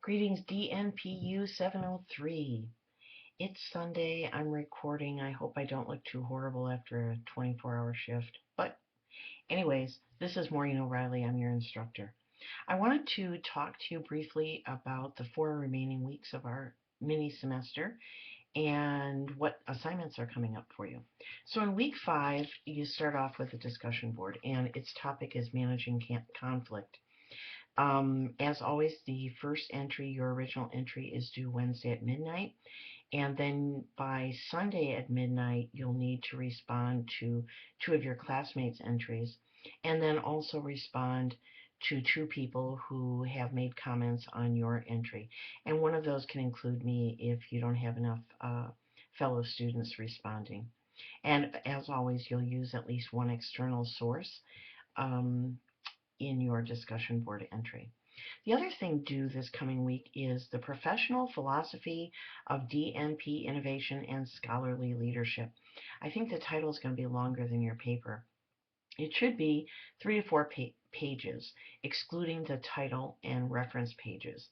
Greetings, DNPU 703. It's Sunday. I'm recording. I hope I don't look too horrible after a 24-hour shift. But anyways, this is Maureen O'Reilly. I'm your instructor. I wanted to talk to you briefly about the 4 remaining weeks of our mini semester and what assignments are coming up for you. So in week 5, you start off with a discussion board, and its topic is managing conflict. As always, the first entry, your original entry, is due Wednesday at midnight. And then by Sunday at midnight, you'll need to respond to 2 of your classmates' entries. And then also respond to 2 people who have made comments on your entry. And one of those can include me if you don't have enough fellow students responding. And as always, you'll use at least one external source um, in your discussion board entry. The other thing due this coming week is the Professional Philosophy of DNP Innovation and Scholarly Leadership. I think the title is going to be longer than your paper. It should be 3 to 4 pages, excluding the title and reference pages.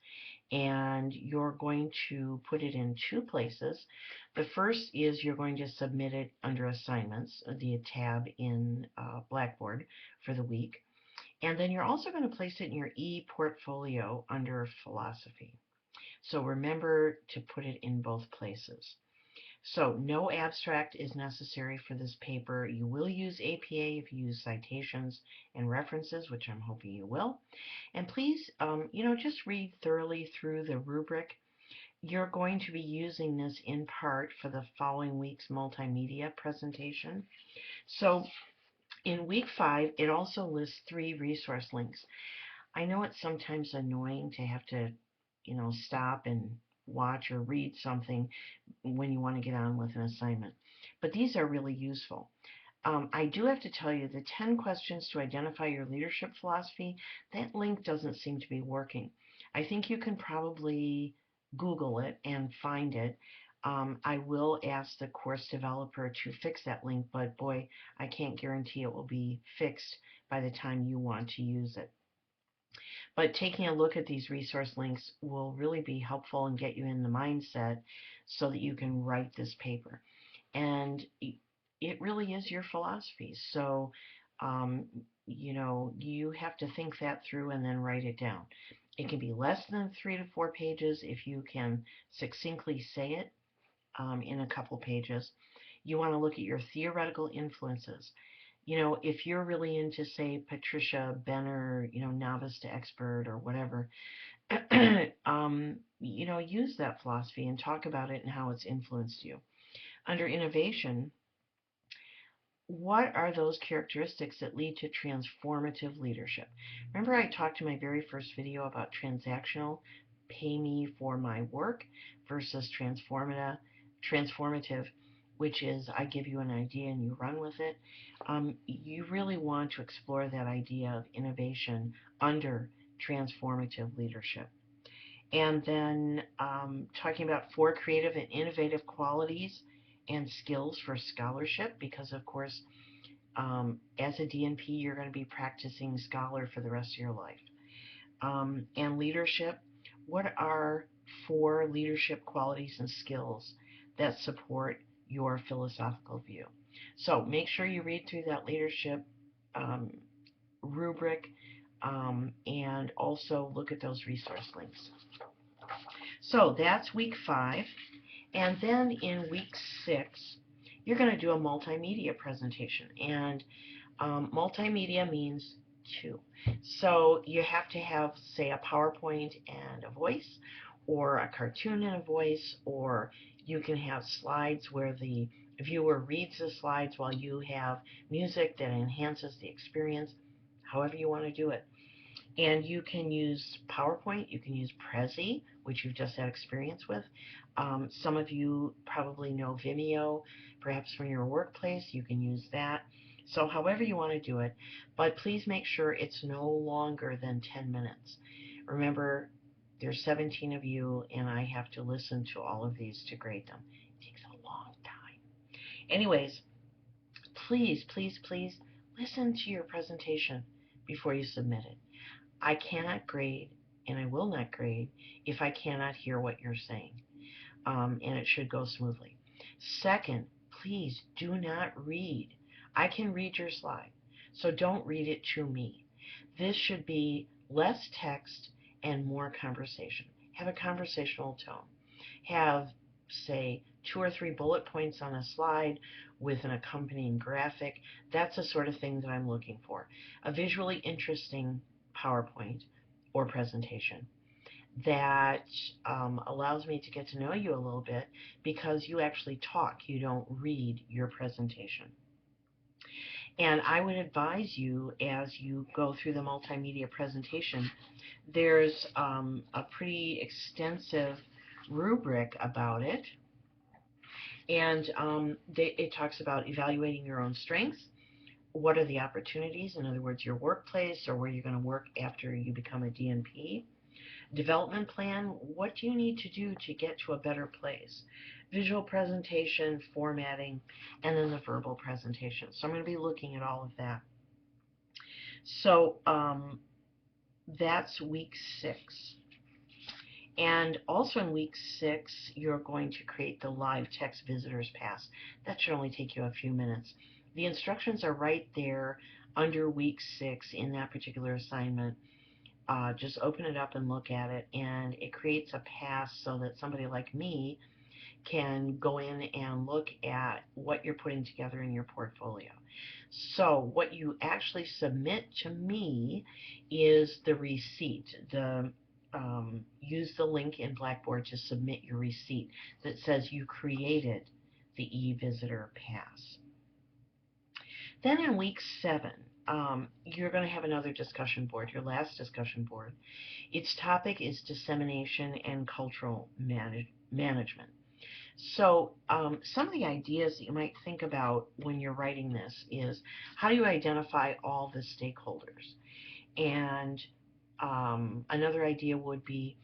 And you're going to put it in 2 places. The first is you're going to submit it under assignments, the tab in Blackboard for the week. And then you're also going to place it in your e-portfolio under philosophy. So remember to put it in both places. So no abstract is necessary for this paper. You will use APA if you use citations and references, which I'm hoping you will. And please, just read thoroughly through the rubric. You're going to be using this in part for the following week's multimedia presentation. So in week 5, it also lists 3 resource links. I know it's sometimes annoying to have to, stop and watch or read something when you want to get on with an assignment, but these are really useful. I do have to tell you the 10 questions to identify your leadership philosophy, that link doesn't seem to be working. I think you can probably Google it and find it. I will ask the course developer to fix that link, but boy, I can't guarantee it will be fixed by the time you want to use it. But taking a look at these resource links will really be helpful and get you in the mindset so that you can write this paper. And it really is your philosophy. So, you have to think that through and then write it down. It can be less than 3 to 4 pages if you can succinctly say it in a couple pages. You want to look at your theoretical influences. If you're really into, say, Patricia Benner, novice to expert or whatever, use that philosophy and talk about it and how it's influenced you. Under innovation, what are those characteristics that lead to transformative leadership? Remember I talked in my very first video about transactional, pay me for my work, versus transformative, which is I give you an idea and you run with it. You really want to explore that idea of innovation under transformative leadership. And then talking about 4 creative and innovative qualities and skills for scholarship, because of course, as a DNP, you're going to be practicing scholar for the rest of your life. And leadership, what are 4 leadership qualities and skills that support your philosophical view? So make sure you read through that leadership um, rubric and also look at those resource links. So that's week 5. And then in week 6, you're going to do a multimedia presentation. And multimedia means 2. So you have to have, say, a PowerPoint and a voice, or a cartoon and a voice, or you can have slides where the viewer reads the slides while you have music that enhances the experience, however you want to do it. And you can use PowerPoint, you can use Prezi, which you've just had experience with. Some of you probably know Vimeo, perhaps from your workplace, you can use that. So however you want to do it, but please make sure it's no longer than 10 minutes. Remember, there's 17 of you, and I have to listen to all of these to grade them. It takes a long time. Anyways, please, please, please listen to your presentation before you submit it. I cannot grade and I will not grade if I cannot hear what you're saying, and it should go smoothly. Second, please do not read. I can read your slide, so don't read it to me. This should be less text and more conversation. Have a conversational tone. Have, say, 2 or 3 bullet points on a slide with an accompanying graphic. That's the sort of thing that I'm looking for. A visually interesting PowerPoint or presentation that allows me to get to know you a little bit, because you actually talk, you don't read your presentation. And I would advise you, as you go through the multimedia presentation, there's a pretty extensive rubric about it. And it talks about evaluating your own strengths. What are the opportunities? In other words, your workplace or where you're going to work after you become a DNP. Development plan. What do you need to do to get to a better place? Visual presentation, formatting, and then the verbal presentation. So I'm going to be looking at all of that. So that's week 6. And also in week 6, you're going to create the live text visitors pass. That should only take you a few minutes. The instructions are right there under week 6 in that particular assignment. Just open it up and look at it, and it creates a pass so that somebody like me can go in and look at what you're putting together in your portfolio. So what you actually submit to me is the receipt. Use the link in Blackboard to submit your receipt that says you created the e-visitor pass. Then in week 7, you're going to have another discussion board, your last discussion board. Its topic is dissemination and cultural management. So some of the ideas that you might think about when you're writing this is, how do you identify all the stakeholders? And another idea would be,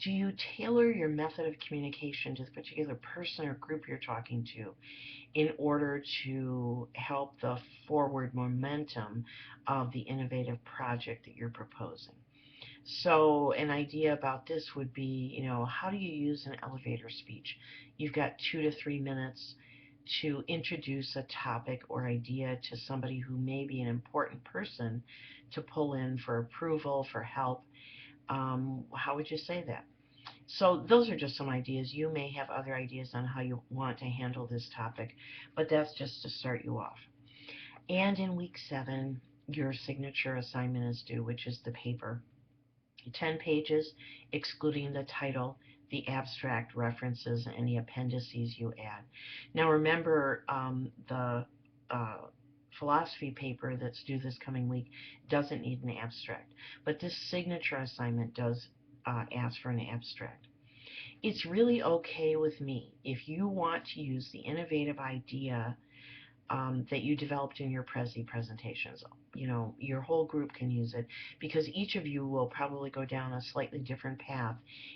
do you tailor your method of communication to the particular person or group you're talking to in order to help the forward momentum of the innovative project that you're proposing? So an idea about this would be, how do you use an elevator speech? You've got 2 to 3 minutes to introduce a topic or idea to somebody who may be an important person to pull in for approval, for help. How would you say that? So those are just some ideas. You may have other ideas on how you want to handle this topic, but that's just to start you off. And in week 7, your signature assignment is due, which is the paper. 10 pages, excluding the title, the abstract, references, and any appendices you add. Now remember, the philosophy paper that's due this coming week doesn't need an abstract, but this signature assignment does ask for an abstract. It's really okay with me if you want to use the innovative idea that you developed in your Prezi presentations. Your whole group can use it, because each of you will probably go down a slightly different path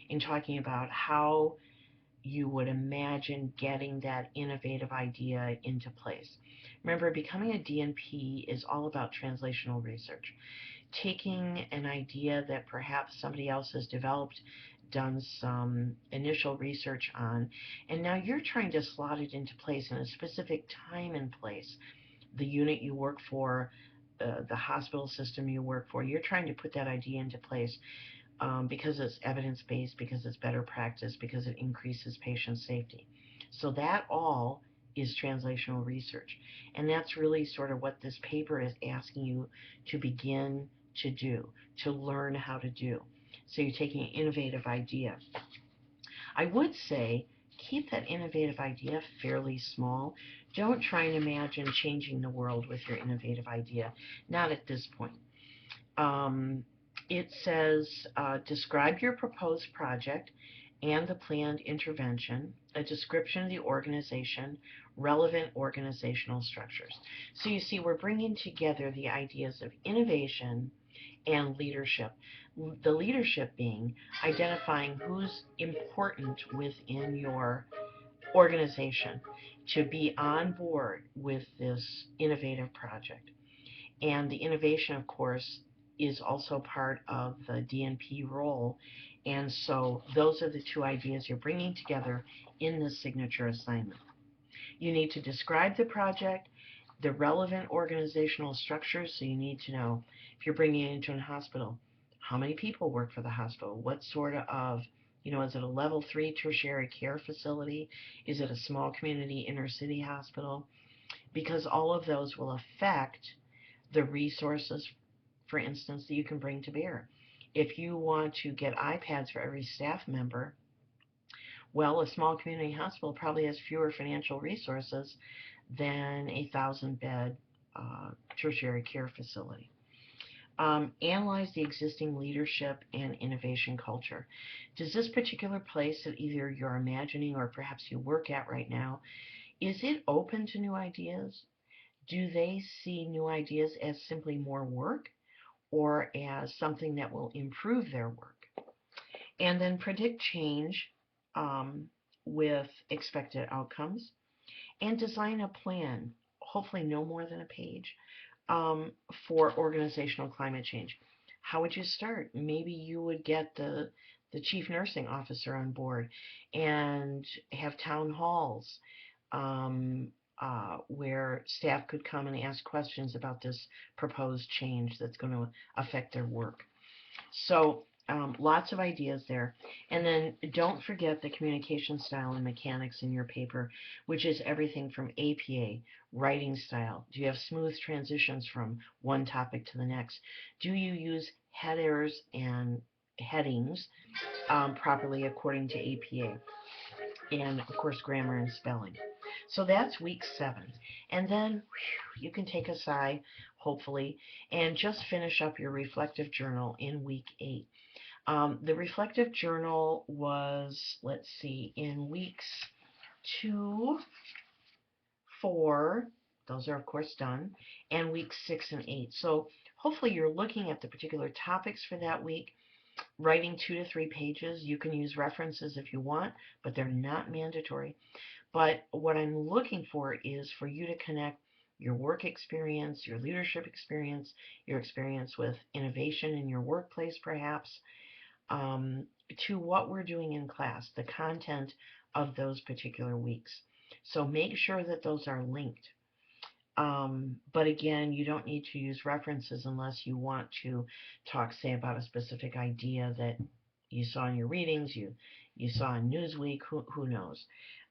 in talking about how you would imagine getting that innovative idea into place. Remember, becoming a DNP is all about translational research. Taking an idea that perhaps somebody else has developed, done some initial research on, and now you're trying to slot it into place in a specific time and place. The unit you work for, the hospital system you work for, you're trying to put that idea into place because it's evidence-based, because it's better practice, because it increases patient safety. So that all is translational research. And that's really sort of what this paper is asking you to begin to do, to learn how to do. So you're taking an innovative idea. I would say keep that innovative idea fairly small. Don't try and imagine changing the world with your innovative idea. Not at this point. It says, describe your proposed project and the planned intervention, a description of the organization, relevant organizational structures. So you see, we're bringing together the ideas of innovation and leadership. The leadership being identifying who's important within your organization to be on board with this innovative project. And the innovation, of course, is also part of the DNP role. And so those are the two ideas you're bringing together in this signature assignment. You need to describe the project, the relevant organizational structures. So you need to know, if you're bringing it into a hospital, how many people work for the hospital? What sort of, is it a level 3 tertiary care facility? Is it a small community inner city hospital? Because all of those will affect the resources, for instance, that you can bring to bear. If you want to get iPads for every staff member, well, a small community hospital probably has fewer financial resources than a 1,000-bed tertiary care facility. Analyze the existing leadership and innovation culture. Does this particular place that either you're imagining or perhaps you work at right now, is it open to new ideas? Do they see new ideas as simply more work or as something that will improve their work? And then predict change with expected outcomes, and design a plan, hopefully no more than a page, for organizational climate change. How would you start? Maybe you would get the chief nursing officer on board and have town halls where staff could come and ask questions about this proposed change that's going to affect their work. So lots of ideas there. And then don't forget the communication style and mechanics in your paper, which is everything from APA, writing style. Do you have smooth transitions from one topic to the next? Do you use headers and headings properly according to APA? And of course, grammar and spelling. So that's week 7. And then you can take a sigh, hopefully, and just finish up your reflective journal in week 8. The reflective journal was, let's see, in weeks 2, 4, those are of course done, and weeks 6 and 8. So hopefully you're looking at the particular topics for that week, writing 2 to 3 pages. You can use references if you want, but they're not mandatory. But what I'm looking for is for you to connect your work experience, your leadership experience, your experience with innovation in your workplace perhaps, to what we're doing in class, the content of those particular weeks. So make sure that those are linked. But again, you don't need to use references unless you want to talk, say, about a specific idea that you saw in your readings, you saw in Newsweek, who knows.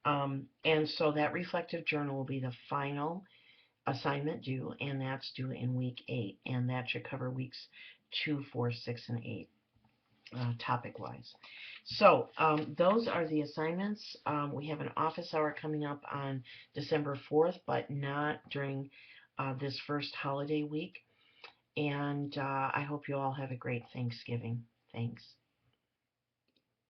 And so that reflective journal will be the final assignment due, and that's due in week 8, and that should cover weeks 2, 4, 6, and 8. Topic-wise. So those are the assignments. We have an office hour coming up on December 4th, but not during this first holiday week. And I hope you all have a great Thanksgiving. Thanks.